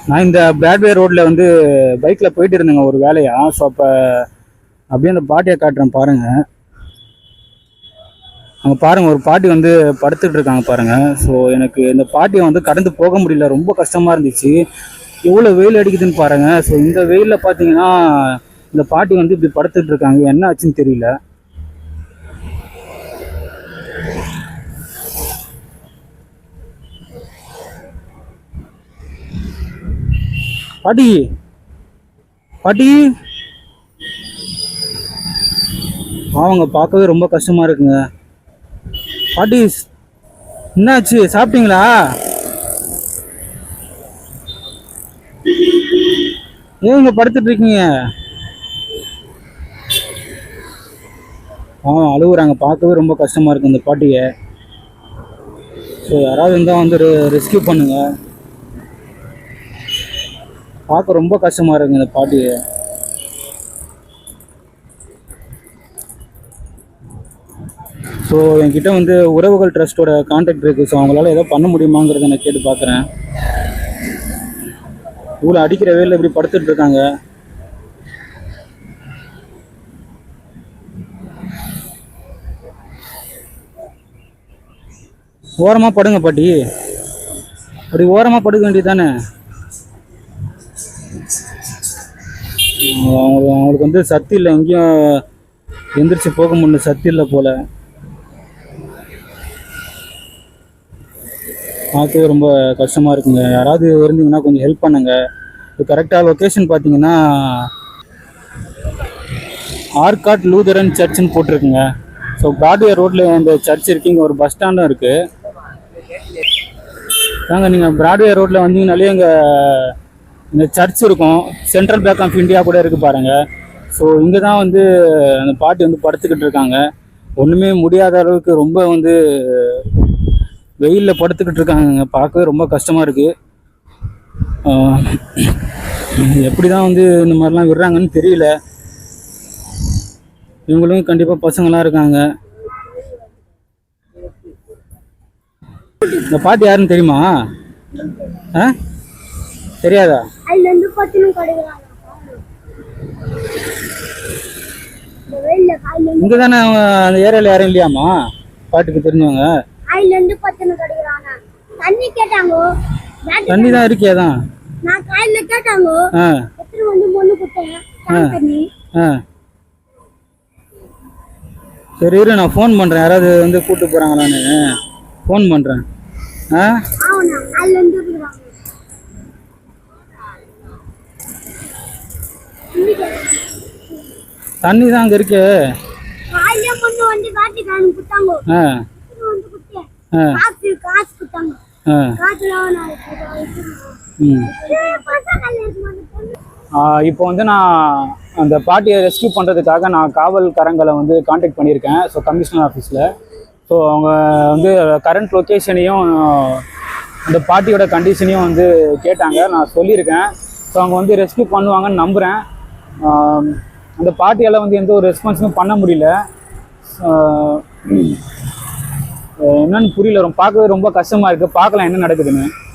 நான் இந்த பிராட்வே ரோட்ல வந்து பைக்ல போயிட்டு இருந்தேங்க ஒரு வேலையா. ஸோ அப்போ அப்படியே அந்த பாட்டியை காட்டுறேன் பாருங்க. அங்கே பாருங்க ஒரு பாட்டி வந்து படுத்துட்டு இருக்காங்க பாருங்க. ஸோ எனக்கு இந்த பாட்டியை வந்து கடந்து போக முடியல, ரொம்ப கஷ்டமா இருந்துச்சு. எவ்வளோ வெயில் அடிக்குதுன்னு பாருங்க. ஸோ இந்த வெயிலில் பார்த்தீங்கன்னா இந்த பாட்டி வந்து இப்படி படுத்துட்டு இருக்காங்க, என்ன ஆச்சுன்னு தெரியல. பாட்டி பாட்டி அவங்க பார்க்கவே ரொம்ப கஷ்டமா இருக்குங்க. பாட்டி என்னாச்சு, சாப்பிட்டீங்களா? ஏன் இங்க படுத்துட்டு இருக்கீங்க? அழுகுறாங்க, பார்க்கவே ரொம்ப கஷ்டமா இருக்கு இந்த பாட்டியை. ஸோ யாராவது இருந்தால் வந்து ரெஸ்கியூ பண்ணுங்க, பார்க்க ரொம்ப கஷ்டமா இருக்குங்க இந்த பாட்டியை. ஸோ என்கிட்ட வந்து உறவுகள் ட்ரஸ்ட்டோட கான்டாக்ட் இருக்குது. ஸோ அவங்களால ஏதோ பண்ண முடியுமாங்கிறத நான் கேட்டு பார்க்குறேன். இவ்வளோ அடிக்கிற வேலையில் இப்படி படுத்துட்டு இருக்காங்க. ஓரமாக படுங்க பாட்டி, அப்படி ஓரமாக படுக்க வேண்டியது தானே. அவங்களுக்கு வந்து சத்து இல்லை, எங்கேயும் எந்திரிச்சு போக முடியல, சத்து இல்லை போல. பார்க்கவே ரொம்ப கஷ்டமாக இருக்குங்க. யாராவது இருந்தீங்கன்னா கொஞ்சம் ஹெல்ப் பண்ணுங்க. இப்போ கரெக்டாக லொக்கேஷன் பார்த்தீங்கன்னா ஆர்காட் லூதரன் சர்ச்சுன்னு போட்டிருக்குங்க. ஸோ பிராட்வே ரோட்டில் இந்த சர்ச் இருக்குது, இங்கே ஒரு பஸ் ஸ்டாண்டும் இருக்குது. தாங்க நீங்கள் பிராட்வே ரோட்டில் வந்தீங்கனாலே இங்கே இந்த சர்ச் இருக்கும், சென்ட்ரல் பேங்க் ஆஃப் இந்தியா கூட இருக்குது பாருங்கள். ஸோ இங்கே தான் வந்து அந்த பாட்டி வந்து படுத்துக்கிட்டு இருக்காங்க. ஒன்றுமே முடியாத அளவுக்கு ரொம்ப வந்து வெயிலில் படுத்துக்கிட்டு இருக்காங்க. பார்க்கவே ரொம்ப கஷ்டமாக இருக்குது. எப்படி தான் வந்து இந்த மாதிரிலாம் விடுறாங்கன்னு தெரியல. இவங்களும் கண்டிப்பாக பசங்களாம் இருக்காங்க. இந்த பாட்டி யாருன்னு தெரியுமா? தெரியாதா? இங்க தானே அந்த ஏரியால யாரும் இல்லையாமா பாட்டுக்கு தெரிஞ்சவங்க? தண்ணி தான் இருக்கியாதான். சரி இரு, நான் ஃபோன் பண்றேன். யாராவது வந்து கூட்டு போறாங்களான்னு ஃபோன் பண்றேன். தண்ணி தான் அங்க இருக்கு. இப்போ வந்து நான் அந்த பாட்டியை ரெஸ்கியூ பண்ணுறதுக்காக நான் காவல்காரங்களை வந்து காண்டாக்ட் பண்ணியிருக்கேன். ஸோ கமிஷனர் ஆஃபீஸில். ஸோ அவங்க வந்து கரண்ட் லொக்கேஷனையும் அந்த பாட்டியோட கண்டிஷனையும் வந்து கேட்டாங்க, நான் சொல்லியிருக்கேன். ஸோ அவங்க வந்து ரெஸ்கியூ பண்ணுவாங்கன்னு நம்புகிறேன். அந்த பாட்டியால் வந்து எந்த ஒரு ரெஸ்பான்ஸும் பண்ண முடியல. என்னன்னு புரியல, பார்க்கவே ரொம்ப கஷ்டமாக இருக்குது. பார்க்கலாம் என்ன நடக்குதுன்னு.